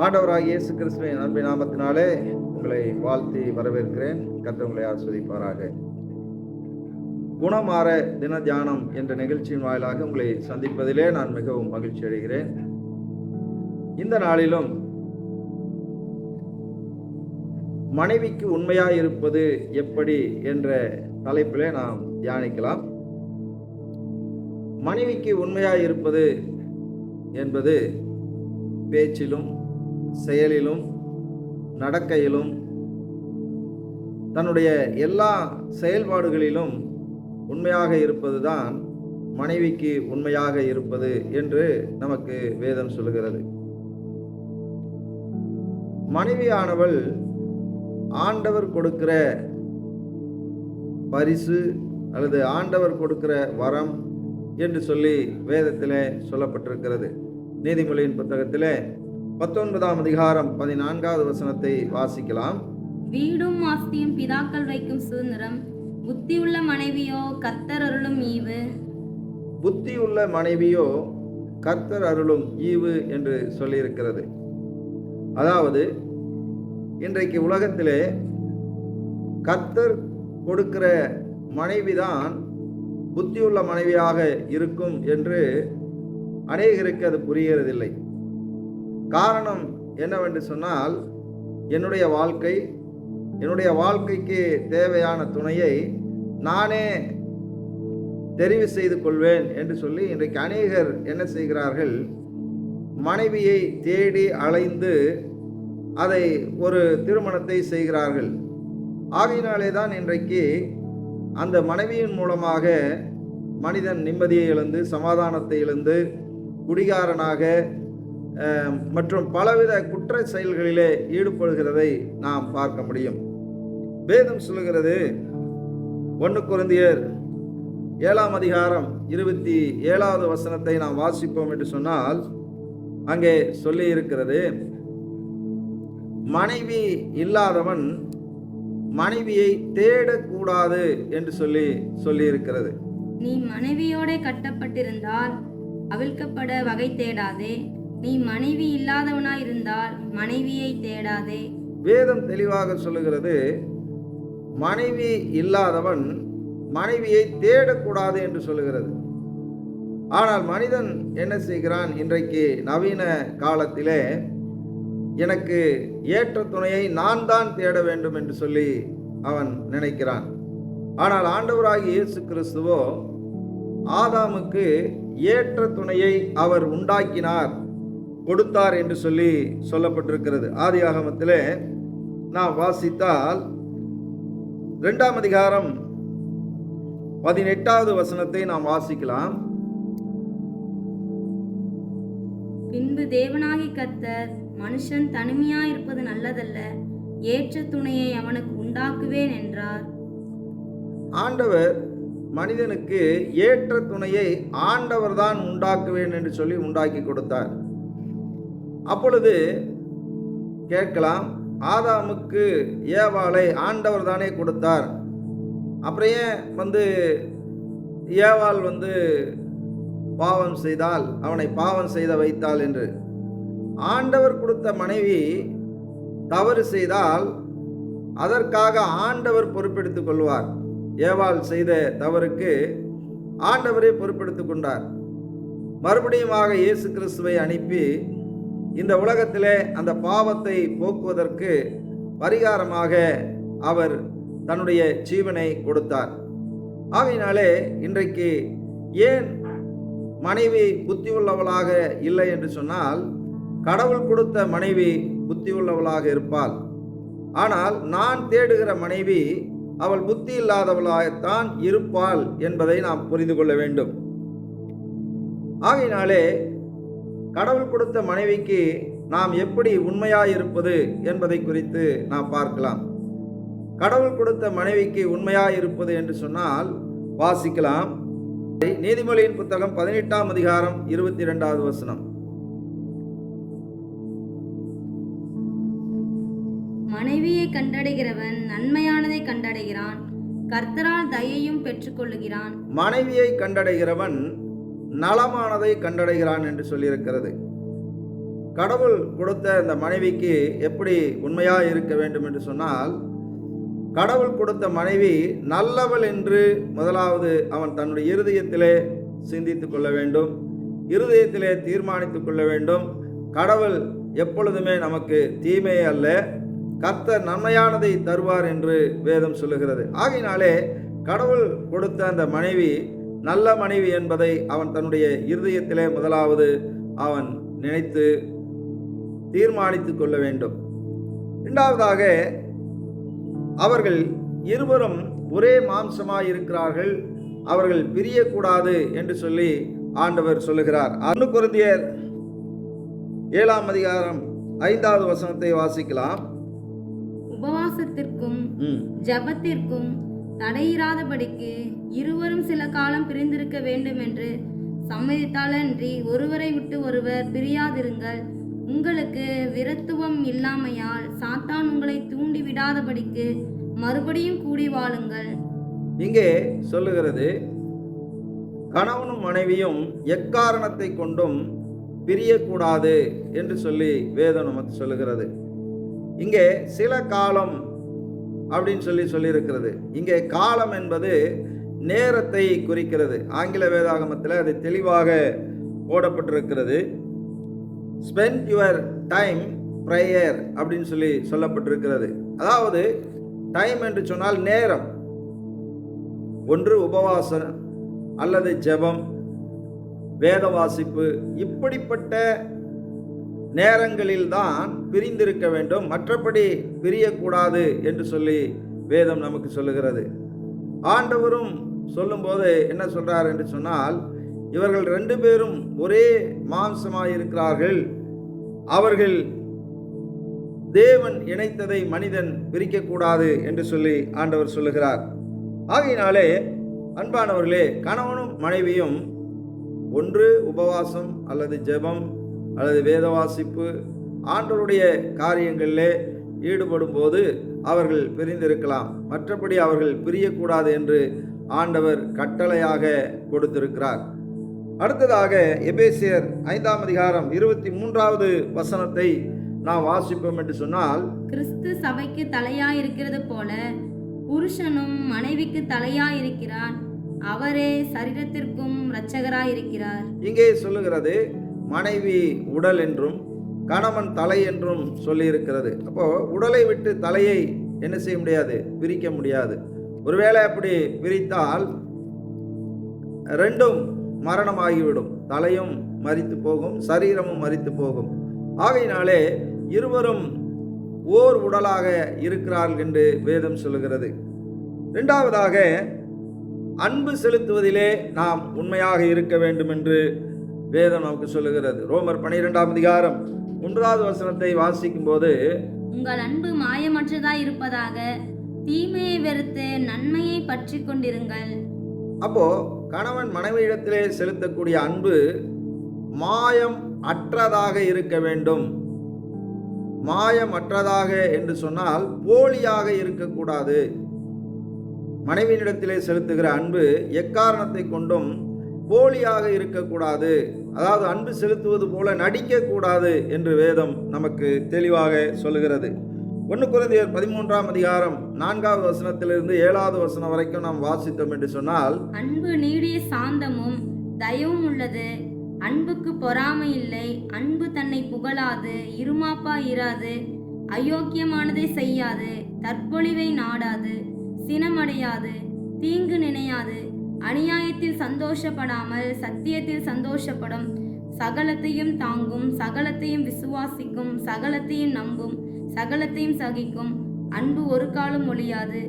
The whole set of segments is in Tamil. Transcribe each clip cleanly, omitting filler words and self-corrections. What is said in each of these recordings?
ஆண்டவராகிய இயேசு கிறிஸ்துவின் அன்பின் நாமத்தினாலே உங்களை வாழ்த்தி வரவேற்கிறேன். கர்த்தர் உங்களை ஆசீர்வதிப்பாராக. குணமாற தின தியானம் என்ற நிகழ்ச்சியின் வாயிலாக உங்களை சந்திப்பதிலே நான் மிகவும் மகிழ்ச்சி அடைகிறேன். இந்த நாளிலும் மனைவிக்கு உண்மையாய் இருப்பது எப்படி என்ற தலைப்பிலே நாம் தியானிக்கலாம். மனைவிக்கு உண்மையாய் இருப்பது என்பது பேச்சிலும் செயலிலும் நடக்கையிலும் தன்னுடைய எல்லா செயல்பாடுகளிலும் உண்மையாக இருப்பதுதான் மனைவிக்கு உண்மையாக இருப்பது என்று நமக்கு வேதம் சொல்கிறது. மனைவியானவள் ஆண்டவர் கொடுக்கிற பரிசு அல்லது ஆண்டவர் கொடுக்கிற வரம் என்று சொல்லி வேதத்திலே சொல்லப்பட்டிருக்கிறது. நீதிமொழியின் புத்தகத்திலே 19ஆம் அதிகாரம் 14வது வசனத்தை வாசிக்கலாம். வீடும் ஆஸ்தியும் பிதாக்கள் வைக்கும் சுதந்திரம், புத்தியுள்ள மனைவியோ கர்த்தர் அருளும் ஈவு. புத்தியுள்ள மனைவியோ கர்த்தர் அருளும் ஈவு என்று சொல்லியிருக்கிறது. அதாவது இன்றைக்கு உலகத்திலே கர்த்தர் கொடுக்கிற மனைவிதான் புத்தியுள்ள மனைவியாக இருக்கும் என்று அநேகருக்கு அது புரிகிறதில்லை. காரணம் என்னவென்று சொன்னால், என்னுடைய வாழ்க்கைக்கு தேவையான துணையை நானே தெரிவு செய்து கொள்வேன் என்று சொல்லி இன்றைக்கு அநேகர் என்ன செய்கிறார்கள், மனைவியை தேடி அலைந்து அதை ஒரு திருமணத்தை செய்கிறார்கள். ஆகையினாலே தான் இன்றைக்கு அந்த மனைவியின் மூலமாக மனிதன் நிம்மதியை இழந்து, சமாதானத்தை இழந்து, குடிகாரனாக மற்றும் பலவித குற்ற செயல்களிலே ஈடுபடுகிறதை நாம் பார்க்க முடியும். வேதம் சொல்லுகிறது, 1 கொரிந்தியர் 7ஆம் அதிகாரம் 27வது வசனத்தை நாம் வாசிப்போம் என்று சொன்னால், அங்கே சொல்லி இருக்கிறது, மனைவி இல்லாதவன் மனைவியை தேடக்கூடாது என்று சொல்லி இருக்கிறது. நீ மனைவியோட கட்டப்பட்டிருந்தால் அவிழ்க்கப்பட வகை தேடாதே, நீ மனைவி இல்லாதவனாய் இருந்தால் மனைவியை தேடாதே. வேதம் தெளிவாக சொல்லுகிறது, மனைவி இல்லாதவன் மனைவியை தேடக்கூடாது என்று சொல்லுகிறது. ஆனால் மனிதன் என்ன செய்கிறான், இன்றைக்கு நவீன காலத்திலே எனக்கு ஏற்ற துணையை நான் தான் தேட வேண்டும் என்று சொல்லி அவன் நினைக்கிறான். ஆனால் ஆண்டவராகிய இயேசு கிறிஸ்துவோ ஆதாமுக்கு ஏற்ற துணையை அவர் உண்டாக்கினார், கொடுத்தார் என்று சொல்லி சொல்லப்பட்டிருக்கிறது. ஆதியாகமத்திலே நாம் வாசித்தால் 2ஆம் அதிகாரம் 18வது வசனத்தை நாம் வாசிக்கலாம். பின்பு தேவனாகி கர்த்தர், மனுஷன் தனிமையாயிருப்பது நல்லதல்ல, ஏற்ற துணையை அவனுக்கு உண்டாக்குவேன் என்றார். ஆண்டவர் மனிதனுக்கு ஏற்ற துணையை ஆண்டவர் தான் உண்டாக்குவேன் என்று சொல்லி உண்டாக்கி கொடுத்தார். அப்பொழுது கேட்கலாம், ஆதாமுக்கு ஏவாளை ஆண்டவர் தானே கொடுத்தார், அப்புறம் ஏன் ஏவாள் பாவம் செய்தால், அவனை பாவம் செய்த வைத்தாள் என்று. ஆண்டவர் கொடுத்த மனைவி தவறு செய்தால் அதற்காக ஆண்டவர் பொறுப்பெடுத்துக் கொள்வார். ஏவாள் செய்த தவறுக்கு ஆண்டவரே பொறுப்பெடுத்துக் கொண்டார். மறுபடியுமாக இயேசு கிறிஸ்துவை அனுப்பி இந்த உலகத்திலே அந்த பாவத்தை போக்குவதற்கு பரிகாரமாக அவர் தன்னுடைய ஜீவனை கொடுத்தார். ஆகையினாலே இன்றைக்கு ஏன் மனைவி புத்தி உள்ளவளாக இல்லை என்று சொன்னால், கடவுள் கொடுத்த மனைவி புத்தி உள்ளவளாக இருப்பாள். ஆனால் நான் தேடுகிற மனைவி அவள் புத்தி இல்லாதவளாகத்தான் இருப்பாள் என்பதை நாம் புரிந்து கொள்ள வேண்டும். ஆகையினாலே கடவுள் கொடுத்த மனைவிக்கு நாம் எப்படி உண்மையாய் இருப்பது என்பதை குறித்து நாம் பார்க்கலாம். கடவுள் கொடுத்த மனைவிக்கு உண்மையாய் இருப்பது என்று சொன்னால் வாசிக்கலாம். நீதிமொழியின் புத்தகம் 18ஆம் அதிகாரம் 22வது வசனம். மனைவியை கண்டடைகிறவன் நன்மையானதை கண்டடைகிறான், கர்த்தரால் தயையும் பெற்றுக்கொள்ளுகிறான். மனைவியை கண்டடைகிறவன் நலமானதை கண்டடைகிறான் என்று சொல்லியிருக்கிறது. கடவுள் கொடுத்த இந்த மனைவிக்கு எப்படி உண்மையாக இருக்க வேண்டும் என்று சொன்னால், கடவுள் கொடுத்த மனைவி நல்லவள் என்று முதலாவது அவன் தன்னுடைய இருதயத்திலே சிந்தித்து கொள்ள வேண்டும், இருதயத்திலே தீர்மானித்து கொள்ள வேண்டும். கடவுள் எப்பொழுதுமே நமக்கு தீமையே அல்ல, கர்த்தர் நன்மையானதை தருவார் என்று வேதம் சொல்லுகிறது. ஆகையினாலே கடவுள் கொடுத்த அந்த மனைவி நல்ல மனைவி என்பதை அவன் தன்னுடைய இருதயத்திலே முதலாவது அவன் நினைத்து தீர்மானித்து கொள்ள வேண்டும். இரண்டாவதாக, அவர்கள் இருவரும் ஒரே மாம்சமாய் இருக்கிறார்கள், அவர்கள் பிரியக்கூடாது என்று சொல்லி ஆண்டவர் சொல்லுகிறார். 1 கொரிந்தியர் 7ஆம் அதிகாரம் 5வது வசனத்தை வாசிக்கலாம். உபவாசத்திற்கும் ஜெபத்திற்கும் தடையிராதபடிக்கு இருவரும் சில காலம் பிரிந்திருக்க வேண்டும் என்று சம்மதித்தாலன்றி ஒருவரை விட்டு ஒருவர் பிரியாதிருங்கள். உங்களுக்கு விரத்துவம் இல்லாமையால் சாத்தான் உங்களை தூண்டி விடாதபடிக்கு மறுபடியும் கூடி வாழுங்கள். இங்கே சொல்லுகிறது, கணவனும் மனைவியும் எக்காரணத்தை கொண்டும் பிரியக்கூடாது என்று சொல்லி வேதம் நமக்கு சொல்லுகிறது. இங்கே சில காலம் அப்படின்னு சொல்லியிருக்கிறது. இங்கே காலம் என்பது நேரத்தை குறிக்கிறது. ஆங்கில வேதாகமத்தில் அது தெளிவாக போடப்பட்டிருக்கிறது. ஸ்பெண்ட் யுவர் டைம் ப்ரேயர் அப்படின்னு சொல்லப்பட்டிருக்கிறது. அதாவது டைம் என்று சொன்னால் நேரம், ஒன்று உபவாசம் அல்லது ஜெபம், வேத வாசிப்பு, இப்படிப்பட்ட நேரங்களில் தான் பிரிந்திருக்க வேண்டும், மற்றபடி பிரியக்கூடாது என்று சொல்லி வேதம் நமக்கு சொல்லுகிறது. ஆண்டவரும் சொல்லும்போது என்ன சொல்றார் என்று சொன்னால், இவர்கள் 2 பேரும் ஒரே மாம்சமாய் இருக்கிறார்கள், அவர்கள் தேவன் இணைத்ததை மனிதன் பிரிக்கக்கூடாது என்று சொல்லி ஆண்டவர் சொல்லுகிறார். ஆகையினாலே அன்பானவர்களே, கணவனும் மனைவியும் ஒன்று உபவாசம் அல்லது ஜெபம் அல்லது வேத வாசிப்பு, ஆண்டவருடைய காரியங்களிலே ஈடுபடும் போது அவர்கள் பிரிந்திருக்கலாம், மற்றபடி அவர்கள் பிரியக்கூடாது என்று ஆண்டவர் கட்டளையாக கொடுத்திருக்கிறார். அடுத்ததாக எபேசியர் 5ஆம் அதிகாரம் 23வது வசனத்தை நாம் வாசிப்போம் என்று சொன்னால், கிறிஸ்து சபைக்கு தலையாயிருக்கிறது போல புருஷனும் மனைவிக்கு தலையாயிருக்கிறான், அவரே சரீரத்திற்கும் இரட்சகராயிருக்கிறார். இங்கே சொல்லுகிறது மனைவி உடல் என்றும் கணவன் தலை என்றும் சொல்லியிருக்கிறது. அப்போ உடலை விட்டு தலையை என்ன செய்ய முடியாது, பிரிக்க முடியாது. ஒருவேளை அப்படி பிரித்தால் 2ம் மரணமாகிவிடும், தலையும் மரித்து போகும், சரீரமும் மரித்து போகும். ஆகையினாலே இருவரும் ஓர் உடலாக இருக்கிறார்கள் என்று வேதம் சொல்லுகிறது. இரண்டாவதாக, அன்பு செலுத்துவதிலே நாம் உண்மையாக இருக்க வேண்டும் என்று வேதம் நமக்கு சொல்லுகிறது. ரோமர் 12ஆம் அதிகாரம் 1வது வசனத்தை வாசிக்கும் போது, உங்கள் அன்பு மாயமற்றதாய் இருப்பதாக தீமையை வெறுத்து நன்மையை பற்றி கொண்டிருங்கள். அப்போ கணவன் மனைவியிடத்திலே செலுத்தக்கூடிய அன்பு மாயம் அற்றதாக இருக்க வேண்டும். மாயமற்றதாக என்று சொன்னால் போலியாக இருக்கக்கூடாது. மனைவியிடத்திலே செலுத்துகிற அன்பு எக்காரணத்தை கொண்டும் போலியாக இருக்கக்கூடாது. அதாவது அன்பு செலுத்துவது போல நடிக்கக்கூடாது என்று வேதம் நமக்கு தெளிவாக சொல்லுகிறது. 1 கொரிந்தியர் 13ஆம் அதிகாரம் 4வது வசனத்திலிருந்து 7வது வசனம் வரைக்கும் நாம் வாசித்தோம் என்று சொன்னால், அன்பு நீடிய சாந்தமும் தயவும் உள்ளது, அன்புக்கு பொறாமை இல்லை, அன்பு தன்னை புகழாது, இருமாப்பா இராது, அயோக்கியமானதை செய்யாது, தற்பொழிவை நாடாது, சினமடையாது, தீங்கு நினையாது, அநியாயத்தில் சந்தோஷப்படாமல் சத்தியத்தில் சந்தோஷப்படும், சகலத்தையும் தாங்கும், சகலத்தையும் விசுவாசிக்கும், சகலத்தையும் நம்பும், சகலத்தையும் சகிக்கும். அன்பு ஒரு காலம் ஒழியாது,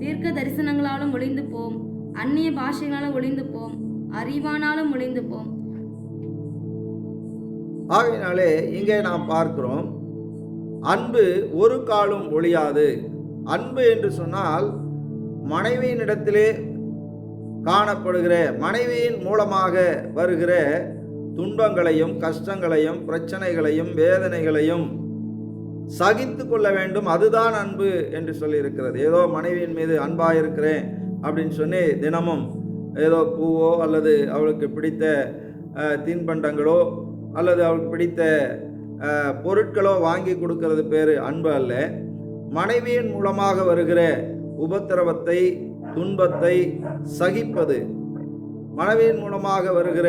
தீர்க்க தரிசனங்களாலும் ஒளிந்து போம், அந்நிய பாஷைகளாலும் ஒளிந்து போம், அறிவானாலும் ஒளிந்து போம். ஆகையினாலே இங்கே நாம் பார்க்கிறோம், அன்பு ஒரு காலம் ஒழியாது. அன்பு என்று சொன்னால் மனைவியினிடத்திலே காணப்படுகிற, மனைவியின் மூலமாக வருகிற துன்பங்களையும் கஷ்டங்களையும் பிரச்சனைகளையும் வேதனைகளையும் சகித்து கொள்ள வேண்டும், அதுதான் அன்பு என்று சொல்லியிருக்கிறது. ஏதோ மனைவியின் மீது அன்பாக இருக்கிறேன் அப்படின்னு சொல்லி தினமும் ஏதோ பூவோ அல்லது அவளுக்கு பிடித்த தின்பண்டங்களோ அல்லது அவளுக்கு பிடித்த பொருட்களோ வாங்கி கொடுக்கறது பேர் அன்பு அல்ல. மனைவியின் மூலமாக வருகிற உபத்திரவத்தை, துன்பத்தை சகிப்பது, மனைவியின் மூலமாக வருகிற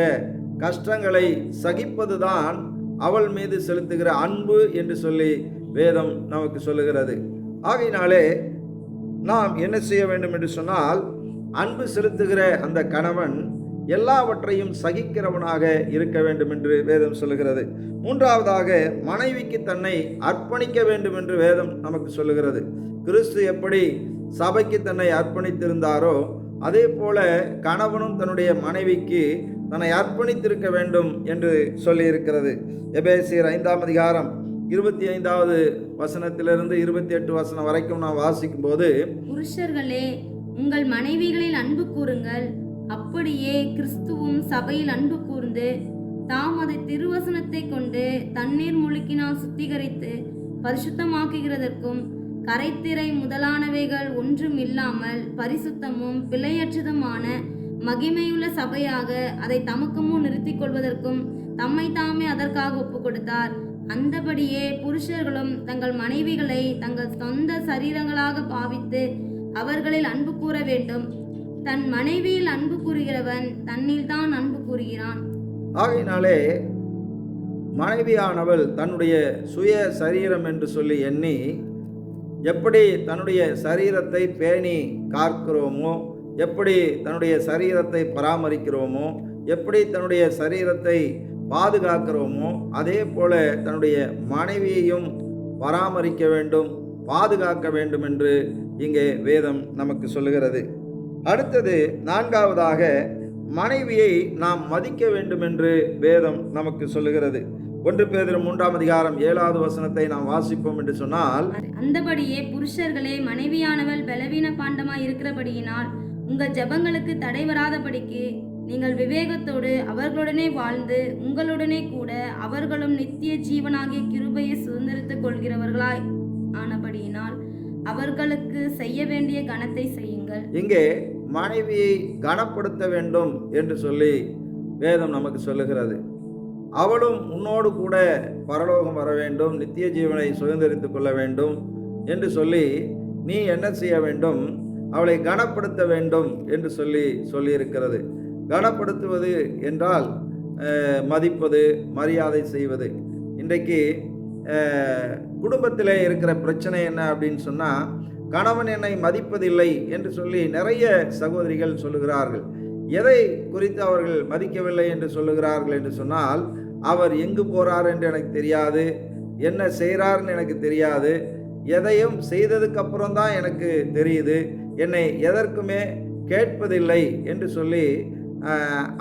கஷ்டங்களை சகிப்பதுதான் அவள் மீது செலுத்துகிற அன்பு என்று சொல்லி வேதம் நமக்கு சொல்லுகிறது. ஆகையினாலே நாம் என்ன செய்ய வேண்டும் என்று சொன்னால், அன்பு செலுத்துகிற அந்த கணவன் எல்லாவற்றையும் சகிக்கிறவனாக இருக்க வேண்டும் என்று வேதம் சொல்லுகிறது. மூன்றாவதாக, மனைவிக்கு தன்னை அர்ப்பணிக்க வேண்டும் என்று வேதம் நமக்கு சொல்லுகிறது. கிறிஸ்து எப்படி சபைக்கு தன்னை அர்ப்பணித்திருந்தாரோ அதே போல கணவனும் தன்னுடைய மனைவிக்கு தன்னை அர்ப்பணித்திருக்க வேண்டும் என்று சொல்லியிருக்கிறது. எபேசியர் 5ஆம் அதிகாரம் 25வது வசனத்திலிருந்து 28 வசனம் வரைக்கும் நாம் வாசிக்கும் போது, புருஷர்களே உங்கள் மனைவிகளில் அன்பு கூறுங்கள், அப்படியே கிறிஸ்துவும் சபையில் அன்பு கூர்ந்து தாம் அதை திருவசனத்தை கொண்டு தண்ணீர் முழுக்கினால் சுத்திகரித்து பரிசுத்தமாக்குகிறதற்கும் கரைத்திரை முதலானவைகள் ஒன்றும் இல்லாமல் பரிசுத்தமும் பிழையற்றதுமான மகிமையுள்ள சபையாக அதை தமக்கு முன் நிறுத்திக் கொள்வதற்கும் தம்மை தாமே அதற்காக ஒப்பு கொடுத்தார். அந்தபடியே புருஷர்களும் தங்கள் மனைவிகளை தங்கள் சொந்த சரீரங்களாக பாவித்து அவர்களில் அன்பு கூற வேண்டும். தன் மனைவியில் அன்பு கூறுகிறவன் தன்னில் தான் அன்பு கூறுகிறான். ஆகையினாலே மனைவியானவள் தன்னுடைய சுய சரீரம் என்று சொல்லி எண்ணி எப்படி தன்னுடைய சரீரத்தை பேணி காக்கிறோமோ, எப்படி தன்னுடைய சரீரத்தை பராமரிக்கிறோமோ, எப்படி தன்னுடைய சரீரத்தை பாதுகாக்கிறோமோ, அதே போல தன்னுடைய மனைவியையும் பராமரிக்க வேண்டும், பாதுகாக்க வேண்டும் என்று இங்கே வேதம் நமக்கு சொல்லுகிறது. அடுத்தது, நான்காவதாக, மனைவியை நாம் மதிக்க வேண்டும் என்று வேதம் நமக்கு சொல்லுகிறது. 1 பேதுரு 3ஆம் அதிகாரம் 7வது வசனத்தை நாம் வாசிப்போம் என்று சொன்னால், அந்தபடியே புருஷர்களே மனைவியானவள் பலவீன பாண்டமாய் இருக்கிறபடியினால் உங்கள் ஜெபங்களுக்கு தடை வராதபடிக்கு நீங்கள் விவேகத்தோடு அவர்களுடனே வாழ்ந்து உங்களுடனே கூட அவர்களும் நித்திய ஜீவனாகிய கிருபையை சுதந்திரித்துக் கொள்கிறவர்களாய் ஆனபடியினால் அவர்களுக்கு செய்ய வேண்டிய கனத்தை செய்யுங்கள். இங்கே மனைவியை கனப்படுத்த வேண்டும் என்று சொல்லி வேதம் நமக்கு சொல்லுகிறது. அவளும் உன்னோடு கூட பரலோகம் வர வேண்டும், நித்திய ஜீவனை சுதந்திரித்துக் கொள்ள வேண்டும் என்று சொல்லி நீ என்ன செய்ய வேண்டும்? அவளை கனப்படுத்த வேண்டும் என்று சொல்லியிருக்கிறது. கனப்படுத்துவது என்றால் மதிப்பது, மரியாதை செய்வது. இன்றைக்கு குடும்பத்தில் இருக்கிற பிரச்சனை என்ன அப்படின்னு சொன்னால், கணவன் என்னை மதிப்பதில்லை என்று சொல்லி நிறைய சகோதரிகள் சொல்லுகிறார்கள். எதை குறித்து அவர்கள் மதிக்கவில்லை என்று சொல்லுகிறார்கள் என்று சொன்னால், அவர் எங்கு போகிறார் என்று எனக்கு தெரியாது, என்ன செய்கிறார்னு எனக்கு தெரியாது, எதையும் செய்ததுக்கு அப்புறம்தான் எனக்கு தெரியுது, என்னை எதற்குமே கேட்பதில்லை என்று சொல்லி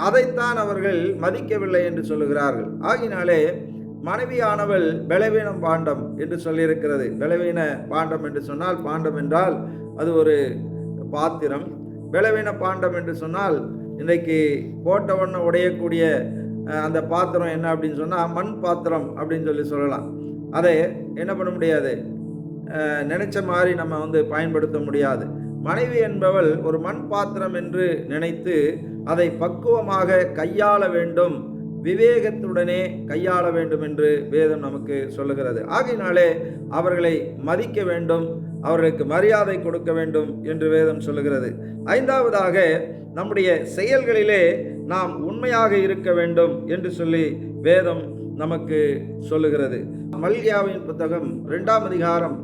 அதைத்தான் அவர்கள் மதிக்கவில்லை என்று சொல்லுகிறார்கள். ஆகினாலே மனைவியானவள் பலவீனம் பாண்டம் என்று சொல்லியிருக்கிறது. பலவீன பாண்டம் என்று சொன்னால், பாண்டம் என்றால் அது ஒரு பாத்திரம். பலவீன பாண்டம் என்று சொன்னால் இன்றைக்கு போட்டவண்ண உடையக்கூடிய அந்த பாத்திரம் என்ன அப்படின்னு சொன்னால் மண் பாத்திரம் அப்படின்னு சொல்லலாம். அதை என்ன பண்ண முடியாது, நினைச்ச மாதிரி நம்ம பயன்படுத்த முடியாது. மனைவி என்பவள் ஒரு மண் பாத்திரம் என்று நினைத்து அதை பக்குவமாக கையாள வேண்டும், விவேகத்துடனே கையாள வேண்டும் என்று வேதம் நமக்கு சொல்லுகிறது. ஆகையினாலே அவர்களை மதிக்க வேண்டும், அவர்களுக்கு மரியாதை கொடுக்க வேண்டும் என்று வேதம் சொல்லுகிறது. ஐந்தாவதாக, நம்முடைய செயல்களிலே நாம் உண்மையாக இருக்க வேண்டும் என்று சொல்லி வேதம் நமக்கு சொல்லுகிறது. மல்கியாவின் புத்தகம் 2ஆம் அதிகாரம்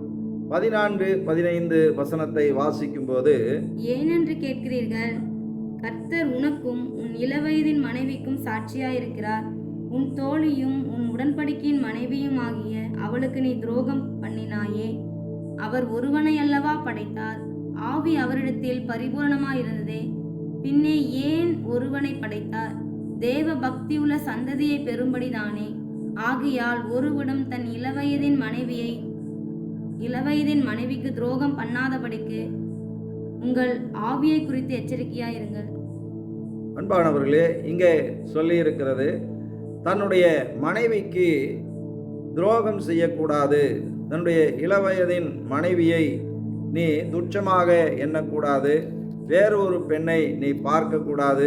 14-15 வசனத்தை வாசிக்கும் போது, ஏனென்று கேட்கிறீர்கள், கர்த்தர் உனக்கும் உன் இளவயதின் மனைவிக்கும் சாட்சியாயிருக்கிறார். உன் தோழியும் உன் உடன்படிக்கையின் மனைவியும் ஆகிய அவளுக்கு நீ துரோகம் பண்ணினாயே. அவர் ஒருவனை அல்லவா படைத்தார், ஆவி அவரிடத்தில் பரிபூரணமாயிருந்ததே. பின்னே ஏன் ஒருவனை படைத்தார்? தேவ பக்தியுள்ள சந்ததியை பெறும்படிதானே. ஆகையால் ஒருவனும் தன் இளவயதின் மனைவிக்கு துரோகம் பண்ணாதபடிக்கு உங்கள் ஆவியை குறித்து எச்சரிக்கையாயிருங்கள். அன்பானவர்களே, இங்கே சொல்லி இருக்கிறது, தன்னுடைய மனைவிக்கு துரோகம் செய்யக்கூடாது, தன்னுடைய இளவயதின் மனைவியை நீ துச்சமாக எண்ணக்கூடாது, வேறு ஒரு பெண்ணை நீ பார்க்கக்கூடாது.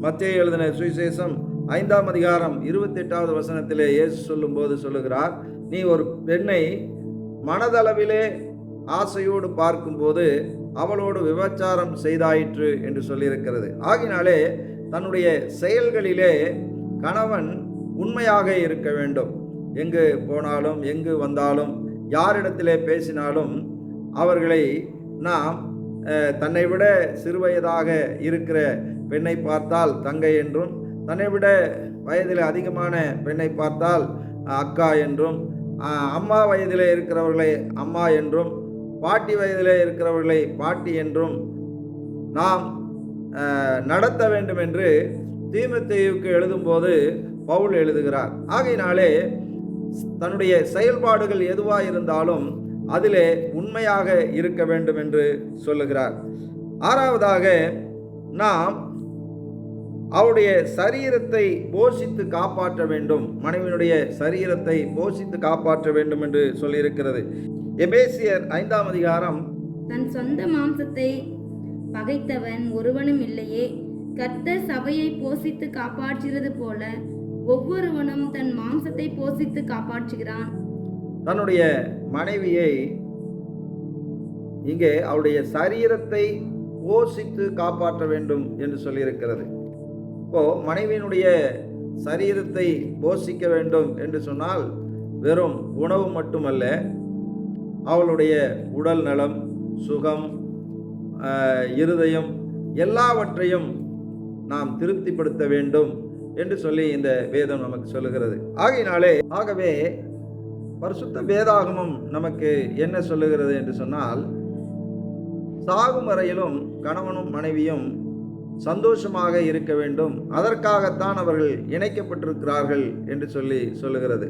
மத்தேயு எழுதின சுவிசேஷம் 5ஆம் அதிகாரம் 28வது வசனத்திலே இயேசு சொல்லும்போது சொல்லுகிறார், நீ ஒரு பெண்ணை மனதளவிலே ஆசையோடு பார்க்கும்போது அவளோடு விபச்சாரம் செய்தாயிற்று என்று சொல்லியிருக்கிறது. ஆகினாலே தன்னுடைய செயல்களிலே கணவன் உண்மையாக இருக்க வேண்டும். எங்கு போனாலும் எங்கு வந்தாலும் யாரிடத்திலே பேசினாலும் அவர்களை நாம் தன்னை விட சிறுவயதாக இருக்கிற பெண்ணை பார்த்தால் தங்கை என்றும், தன்னை விட வயதில் அதிகமான பெண்ணை பார்த்தால் அக்கா என்றும், அம்மா வயதிலே இருக்கிறவர்களை அம்மா என்றும், பாட்டி வயதிலே இருக்கிறவர்களை பாட்டி என்றும் நாம் நடத்த வேண்டும் என்று தீமோத்தேயுவுக்கு எழுதும்போது பவுல் எழுதுகிறார். ஆகையினாலே தன்னுடைய செயல்பாடுகள் எதுவாக இருந்தாலும் அதிலே உண்மையாக இருக்க வேண்டும் என்று சொல்லுகிறார். 6வதாக நாம் அவருடைய சரீரத்தை போஷித்து காப்பாற்ற வேண்டும், மனைவியினுடைய சரீரத்தை போஷித்து காப்பாற்ற வேண்டும் என்று சொல்லியிருக்கிறது. எபேசியர் 5ஆம் அதிகாரம், தன் சொந்த மாம்சத்தை பகைத்தவன் ஒருவனும் இல்லையே, கர்த்தர் சபையை போஷித்து காப்பாற்றுகிறது போல ஒவ்வொருவனும் தன் மாம்சத்தை போஷித்து காப்பாற்றுகிறான். தன்னுடைய மனைவியை இங்கே அவருடைய சரீரத்தை போஷித்து காப்பாற்ற வேண்டும் என்று சொல்லியிருக்கிறது. இப்போ மனைவியினுடைய சரீரத்தை போஷிக்க வேண்டும் என்று சொன்னால் வெறும் உணவு மட்டுமல்ல, அவளுடைய உடல் நலம், சுகம், இருதயம் எல்லாவற்றையும் நாம் திருப்திப்படுத்த வேண்டும் என்று சொல்லி இந்த வேதம் நமக்கு சொல்லுகிறது. ஆகவே பரிசுத்த வேதாகமம் நமக்கு என்ன சொல்லுகிறது என்று சொன்னால், சாகும் வரையிலும் கணவனும் மனைவியும் சந்தோஷமாக இருக்க வேண்டும், அதற்காகத்தான் அவர்கள் இணைக்கப்பட்டிருக்கிறார்கள் என்று சொல்லுகிறது.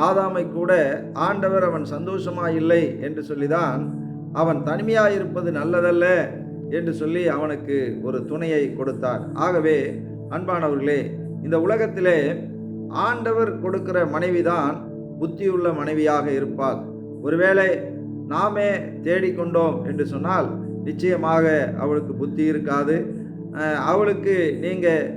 ஆதாமை கூட ஆண்டவர் அவன் சந்தோஷமாக இல்லை என்று சொல்லிதான் அவன் தனிமையாயிருப்பது நல்லதல்ல என்று சொல்லி அவனுக்கு ஒரு துணையை கொடுத்தார். ஆகவே அன்பானவர்களே, இந்த உலகத்திலே ஆண்டவர் கொடுக்கிற மனைவிதான் புத்தியுள்ள மனைவியாக இருப்பாள். ஒருவேளை நாமே தேடிக்கொண்டோம் என்று சொன்னால் நிச்சயமாக அவளுக்கு புத்தி இருக்காது. அவளுக்கு நீங்கள்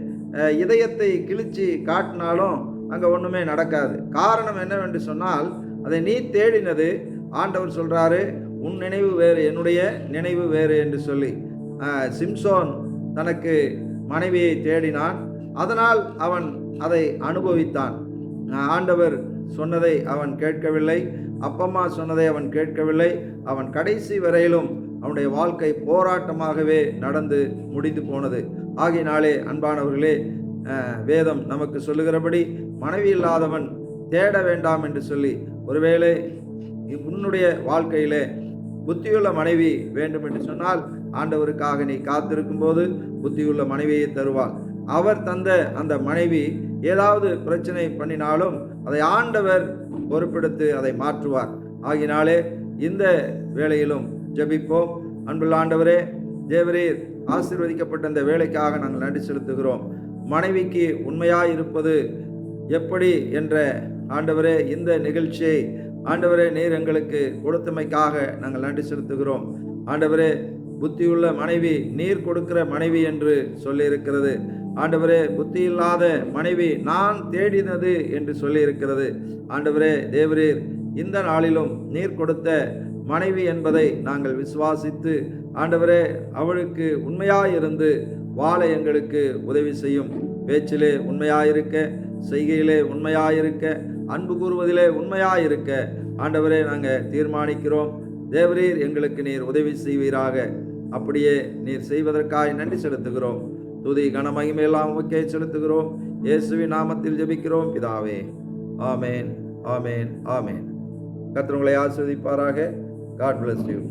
இதயத்தை கிழிச்சு காட்டினாலும் அங்கே ஒன்றுமே நடக்காது. காரணம் என்னவென்று சொன்னால், அதை நீ தேடினது, ஆண்டவர் சொல்கிறாரு, உன் நினைவு வேறு, என்னுடைய நினைவு வேறு என்று சொல்லி. சிம்சோன் தனக்கு மனைவியை தேடினான், அதனால் அவன் அதை அனுபவித்தான். ஆண்டவர் சொன்னதை அவன் கேட்கவில்லை, அப்பம்மா சொன்னதை அவன் கேட்கவில்லை. அவன் கடைசி வரையிலும் அவனுடைய வாழ்க்கை போராட்டமாகவே நடந்து முடிந்து போனது. ஆகையினாலே அன்பானவர்களே, வேதம் நமக்கு சொல்லுகிறபடி மனைவி இல்லாதவன் தேட வேண்டாம் என்று சொல்லி, ஒருவேளை உன்னுடைய வாழ்க்கையிலே புத்தியுள்ள மனைவி வேண்டும் என்று சொன்னால் ஆண்டவருக்காக நீ காத்திருக்கும் போது புத்தியுள்ள மனைவியை தருவார். அவர் தந்த அந்த மனைவி ஏதாவது பிரச்சனை பண்ணினாலும் அதை ஆண்டவர் பொறுப்பெடுத்து அதை மாற்றுவார். ஆகினாலே இந்த வேளையிலும் ஜெபிப்போம். அன்புள்ள ஆண்டவரே, தேவரீர் ஆசீர்வதிக்கப்பட்ட இந்த வேலைக்காக நாங்கள் நன்றி செலுத்துகிறோம். மனைவிக்கு உண்மையாய் இருப்பது எப்படி என்ற ஆண்டவரே இந்த நிகழ்ச்சியை ஆண்டவரே நீர் எங்களுக்கு கொடுத்தமைக்காக நாங்கள் நன்றி செலுத்துகிறோம். ஆண்டவரே, புத்தியுள்ள மனைவி நீர் கொடுக்கிற மனைவி என்று சொல்லியிருக்கிறது. ஆண்டவரே, புத்தி இல்லாத மனைவி நான் தேடினது என்று சொல்லியிருக்கிறது. ஆண்டவரே தேவரீர், இந்த நாளிலும் நீர் கொடுத்த மனைவி என்பதை நாங்கள் விசுவாசித்து ஆண்டவரே அவளுக்கு உண்மையாயிருந்து வாழ எங்களுக்கு உதவி செய்யும். பேச்சிலே உண்மையாயிருக்க, செய்கையிலே உண்மையாயிருக்க, அன்பு கூறுவதிலே உண்மையாயிருக்க ஆண்டவரே நாங்கள் தீர்மானிக்கிறோம். தேவரீர் எங்களுக்கு நீர் உதவி செய்வீராக. அப்படியே நீர் செய்வதற்காக நன்றி செலுத்துகிறோம். துதி கன மகிமையெல்லாம் உமக்கே செலுத்துகிறோம். இயேசுவின் நாமத்தில் ஜெபிக்கிறோம் பிதாவே. ஆமேன், ஆமேன், ஆமேன். கர்த்தர் உங்களை ஆசீர்வதிப்பாராக. God bless you.